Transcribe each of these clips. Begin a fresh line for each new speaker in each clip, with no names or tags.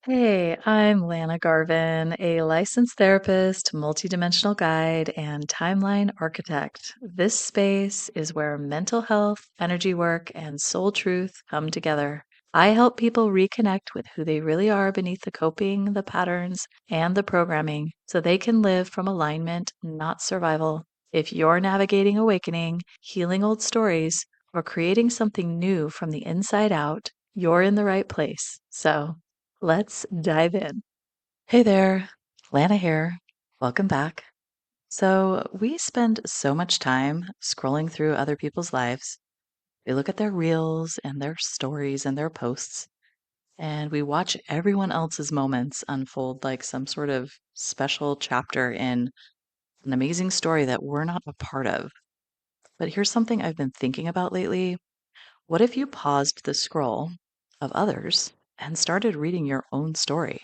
Hey, I'm Lana Garvin, a licensed therapist, multidimensional guide, and timeline architect. This space is where mental health, energy work, and soul truth come together. I help people reconnect with who they really are beneath the coping, the patterns, and the programming so they can live from alignment, not survival. If you're navigating awakening, healing old stories, or creating something new from the inside out, you're in the right place. So, let's dive in. Hey there, Lana here. Welcome back. So, we spend so much time scrolling through other people's lives. We look at their reels and their stories and their posts, and we watch everyone else's moments unfold like some sort of special chapter in an amazing story that we're not a part of. But here's something I've been thinking about lately. What if you paused the scroll of others and started reading your own story?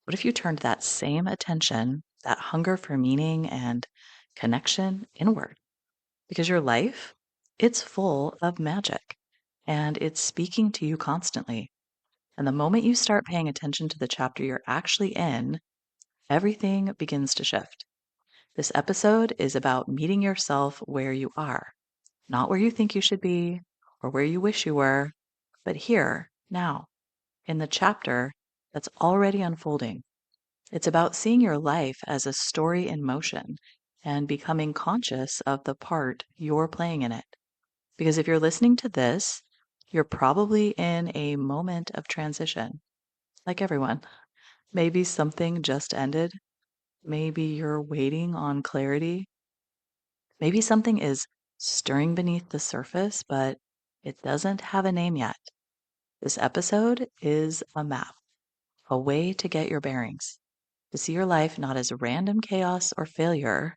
What if you turned that same attention, that hunger for meaning and connection inward? Because your life, it's full of magic and it's speaking to you constantly. And the moment you start paying attention to the chapter you're actually in, everything begins to shift. This episode is about meeting yourself where you are, not where you think you should be or where you wish you were, but here, now, in the chapter that's already unfolding. It's about seeing your life as a story in motion and becoming conscious of the part you're playing in it. Because if you're listening to this, you're probably in a moment of transition, like everyone. Maybe something just ended. Maybe you're waiting on clarity. Maybe something is stirring beneath the surface, but it doesn't have a name yet. This episode is a map, a way to get your bearings, to see your life not as random chaos or failure,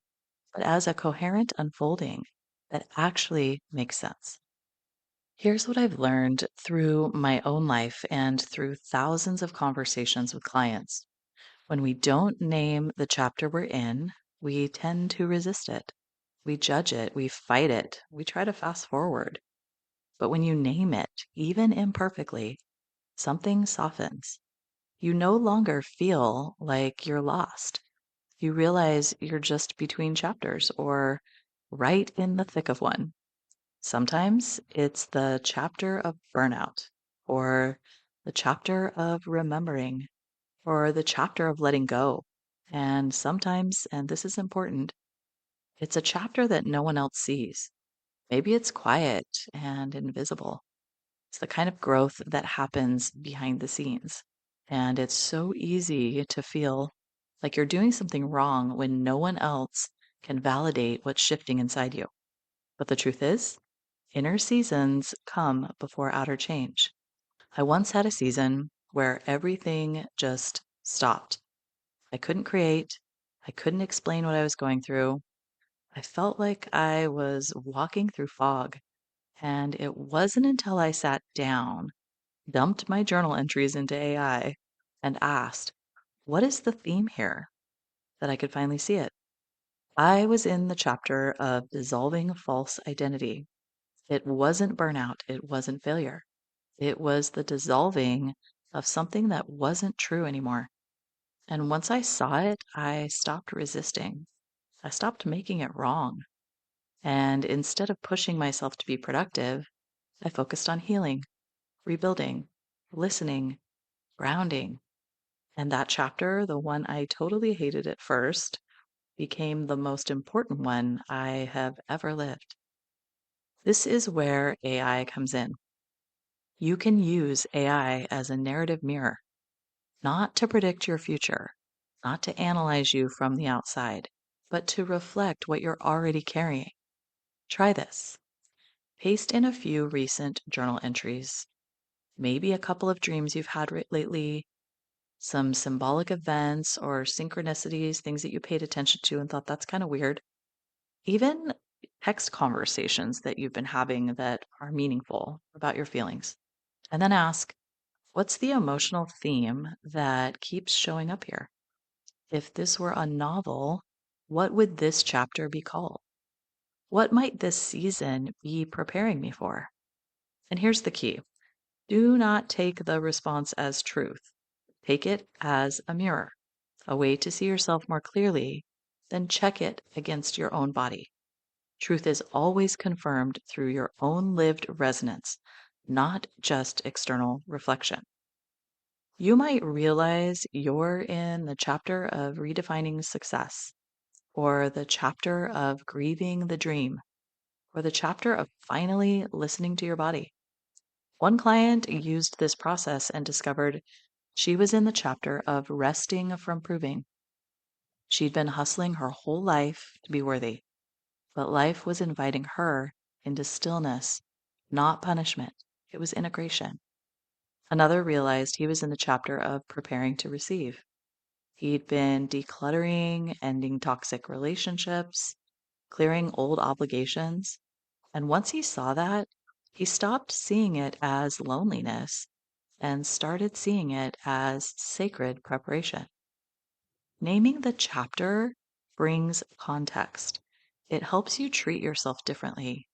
but as a coherent unfolding that actually makes sense. Here's what I've learned through my own life and through thousands of conversations with clients. When we don't name the chapter we're in, we tend to resist it. We judge it, we fight it, we try to fast forward. But when you name it, even imperfectly, something softens. You no longer feel like you're lost. You realize you're just between chapters or right in the thick of one. Sometimes it's the chapter of burnout, or the chapter of remembering, or the chapter of letting go. And sometimes, and this is important, it's a chapter that no one else sees. Maybe it's quiet and invisible. It's the kind of growth that happens behind the scenes. And it's so easy to feel like you're doing something wrong when no one else can validate what's shifting inside you. But the truth is, inner seasons come before outer change. I once had a season where everything just stopped. I couldn't create, I couldn't explain what I was going through. I felt like I was walking through fog. And it wasn't until I sat down, dumped my journal entries into AI, and asked, what is the theme here? That I could finally see it. I was in the chapter of dissolving false identity. It wasn't burnout, it wasn't failure. It was the dissolving of something that wasn't true anymore. And once I saw it, I stopped resisting. I stopped making it wrong. And instead of pushing myself to be productive, I focused on healing, rebuilding, listening, grounding. And that chapter, the one I totally hated at first, became the most important one I have ever lived. This is where AI comes in. You can use AI as a narrative mirror, not to predict your future, not to analyze you from the outside, but to reflect what you're already carrying. Try this. Paste in a few recent journal entries, maybe a couple of dreams you've had lately, some symbolic events or synchronicities, things that you paid attention to and thought that's kind of weird. Even text conversations that you've been having that are meaningful about your feelings. And then ask, what's the emotional theme that keeps showing up here? If this were a novel, what would this chapter be called? What might this season be preparing me for? And here's the key, do not take the response as truth. Take it as a mirror, a way to see yourself more clearly, then check it against your own body. Truth is always confirmed through your own lived resonance, not just external reflection. You might realize you're in the chapter of redefining success, or the chapter of grieving the dream, or the chapter of finally listening to your body. One client used this process and discovered she was in the chapter of resting from proving. She'd been hustling her whole life to be worthy, but life was inviting her into stillness, not punishment. It was integration. Another realized he was in the chapter of preparing to receive. He'd been decluttering, ending toxic relationships, clearing old obligations. And once he saw that, he stopped seeing it as loneliness and started seeing it as sacred preparation. Naming the chapter brings context. It helps you treat yourself differently.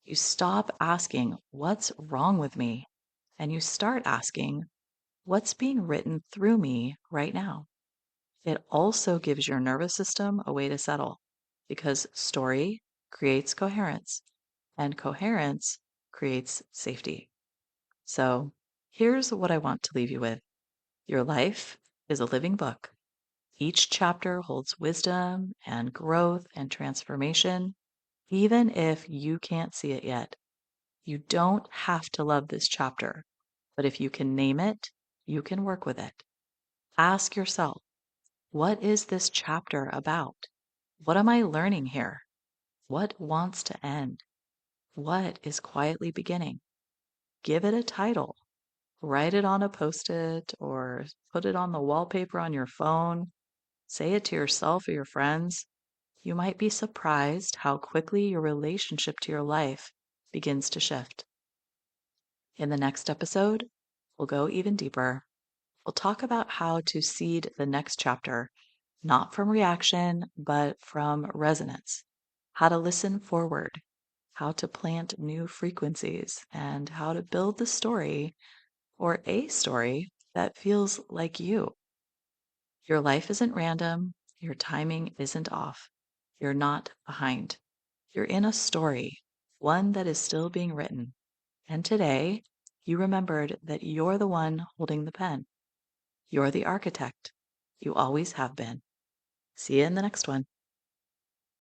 You stop asking, "What's wrong with me?" And you start asking, "What's being written through me right now?" It also gives your nervous system a way to settle because story creates coherence and coherence creates safety. So here's what I want to leave you with. Your life is a living book. Each chapter holds wisdom and growth and transformation, even if you can't see it yet. You don't have to love this chapter, but if you can name it, you can work with it. Ask yourself, what is this chapter about? What am I learning here? What wants to end? What is quietly beginning? Give it a title. Write it on a post it or put it on the wallpaper on your phone. Say it to yourself or your friends. You might be surprised how quickly your relationship to your life begins to shift. In the next episode, we'll go even deeper. We'll talk about how to seed the next chapter, not from reaction, but from resonance. How to listen forward, how to plant new frequencies, and how to build the story or a story that feels like you. Your life isn't random. Your timing isn't off. You're not behind. You're in a story, one that is still being written. And today, you remembered that you're the one holding the pen. You're the architect. You always have been. See you in the next one.